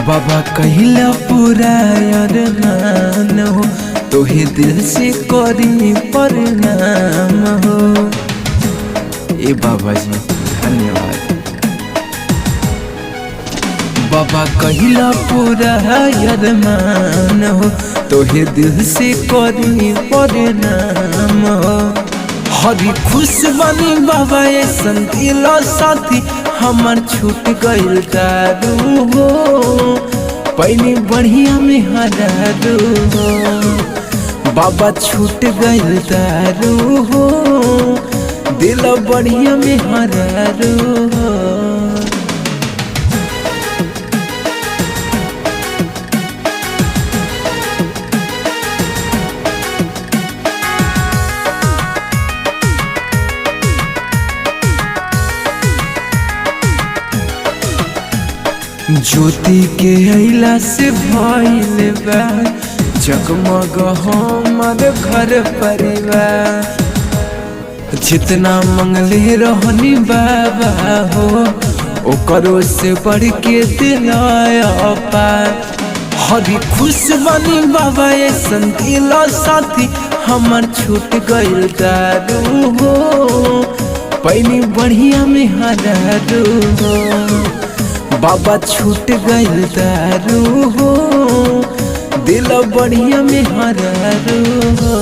बाबा कहिला पूरा अरमान हो, तोहे दिल से करी प्रणाम हो। ए बाबा जी धन्यवाद। बाबा कहिला पूरा अरमान हो, तोहे दिल से करी प्रणाम हो। हरी खुश बनी बाबा ऐसन दिलो साथी हमार छूट गइल दारू हो, पहले बढ़िया में हरारू हो। बाबा छूट गइल दारू हो, दिल बढ़िया में हरारू हो। ज्योति के अइला से भइल बा जगमग हमार घर परिवार। जितना मंगले रहनी बाबा हो, ओकरो से बढ़ के दिलाया पार। हरी खुश बनी बाबा ऐसन दिलो साथी हमार छूट गइल दारू हो, पहले बढ़िया में हरारू हो। बाबा छूट गइल दारू हो, दिल बढ़िया में हरारू हो।